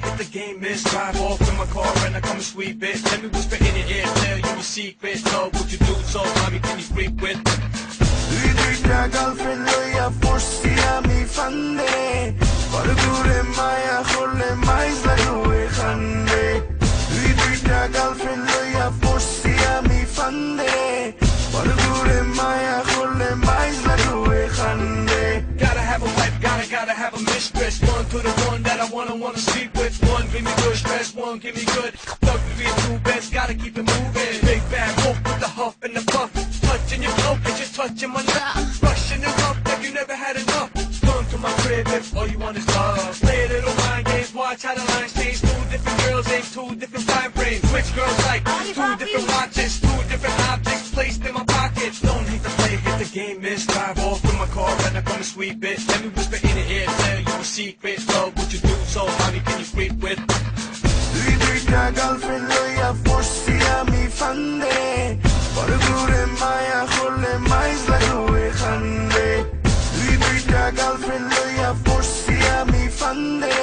hit the game, miss. Drive off in my car and I come and sweep it. Let me whisper in your ear, tell you a secret. Know what you do, so mommy, can you freak with? দুইটা girlfriend লইয়া পড়ছি আমি ফান্দে পর দূরে মায়া করলে মাইজ লাগবে খান্দে দুইটা গার্লফ্রেন্ড লইয়া পড়ছি আমি ফান্দে পর দূরে মায়া করলে মাইজ লাগবে খান্দে Gotta have a wife, gotta have a mistress. One to the one that I wanna sleep with. One give me good stress, one give me good. Thug to be two best, gotta keep it moving. Big bad wolf with the huff and the puff. Touching your flow, and you're touching my nut. Rushing it up like you never had enough. Come to my crib if all you want is love. Play a little mind games, watch how the lines change. Two different girls ain't two different time frames. Which girls like two different watches, two different objects placed in my pocket. Don't hate to play, hit the game, miss. Drive off in my car and I come and sweep it. Let me whisper in your ear, tell you a secret. Love what you do, so mommy, can you freak with? দুইটা girlfriend লইয়া পড়ছি আমি ফান্দে পর দূরে মায়া করলে মাইজ লাগবে খান্দে দুইটা গার্লফ্রেন্ড লইয়া পড়ছি আমি ফান্দে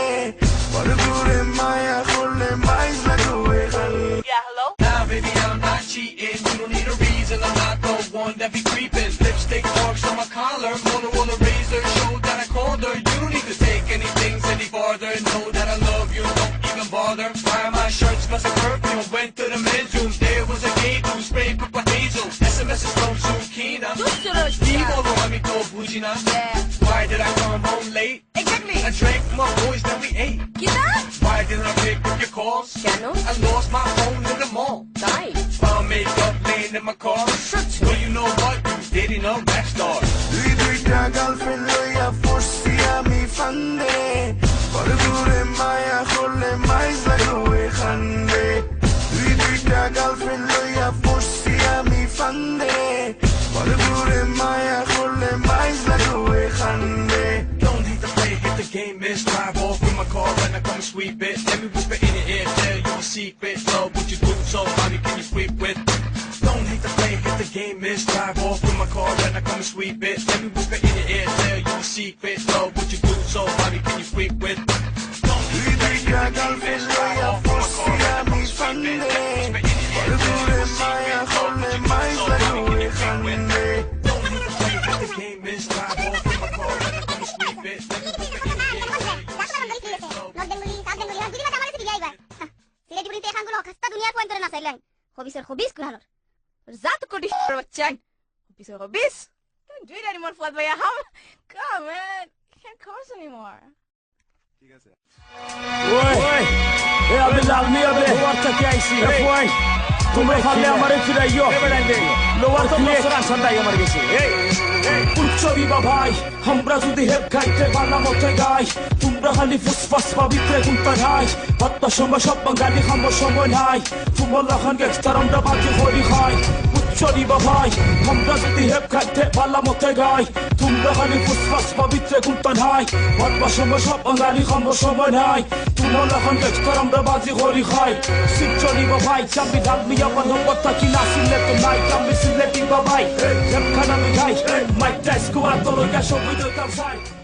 পর দূরে মায়া করলে মাইজ লাগবে খান্দে Yeah, hello? Nah, baby, I'm not cheating. You don't need a reason. I'm not the one that be creeping. Lipstick marks on my collar. Motorola razor show that I called her. You don't need to take anything any farther. Know that I love you. Don't even bother. Why my shirt smells like perfume? Went to the men's room. There was a gay dude sprayed purple hazel. SMS is from Sukina. Steve over on me told Bujina. Yeah. Why did I come home late? Exactly. I drank my boys, then we ate. Kita? Why didn't I pick up your calls? Piano? I lost my phone in the mall. Nice. Found makeup laying in my car. Well, you know what? You didn't know rap star. দুইটা girlfriend লইয়া পড়ছি আমি ফান্দে পর দূরে মায়া করলে মাইজ লাগবে খান্দে দুইটা গার্লফ্রেন্ড লইয়া পড়ছি আমি ফান্দে পর দূরে মায়া করলে মাইজ লাগবে খান্দে Don't hate to play, hit the game, miss. Drive off in my car and I come and sweep it. Let me whisper in your ear, tell you a secret. Love what you do, so mommy, can you freak with? Don't hate to play, hit the game, miss. Drive off in my car and I come and sweep it. Let me whisper in your ear, tell you a secret. Love what you do, so mommy, can you freak with? Don't hate to play, hit দুইটা the game, miss. Girlfriend Drive লইয়া off in my পড়ছি car and I come আমি and sweep ফান্দে it. Let me whisper in your পর ear, tell দূরে you a Maya secret. Love করলে what you do, মাইজ so mommy, can লাগবে you freak with? খান্দে Don't hate to play, hit the game, miss. Drive off in my car and I come and sweep it. Let me whisper in your ear, tell you a secret. Love north Bengali south Bengali আর দিদি আমার সাথে যাইবা সিলেটি বলিতে এখানগুলো খাস্তা দুনিয়ার point করে না চাইলেন হবিসের হবিস কুহানোর Zat ko di bachchan. Piso ko bis. Don't do it anymore, Fuad Bhaiya. How? Come, man. Can't curse anymore. ওই এ আবে লাগনি আবে লোয়ার থেকে আইছি ওই তোমরা ফালে আমারে ফিরাইও লোয়ার থেকে সরান সন্তাই আমার গেছে এই পুচ্চরি বাবাই আমরা যদি হেপ খাইতে বালা মতে গাই তোমরা খালি ফুসফাস পবিত্র কুন্তা গাই বাত্তা সময় সব বাঙালি খামো সময় নাই তোমরা খান গেস্টার আমরা বাকি হরি খাই পুচ্চরি বাবাই আমরা যদি হেপ খাইতে বালা মতে গাই তোমরা খালি ফুসফাস পবিত্র কুন্তা নাই বাত্তা সময় সব বাঙালি খামো সময় নাই তোমরা খান গেস্টার আমরা বাজি হরি খাই সিচ্চরি বাবাই চাবি ডালমি আমার নম্বর থাকি না সিলে তো নাই আমি সিলেটি বাবাই হেপ খানা আমি গাই মাইক টাইস কুয়ার তোর গ্যাস ওই তো কাম সাই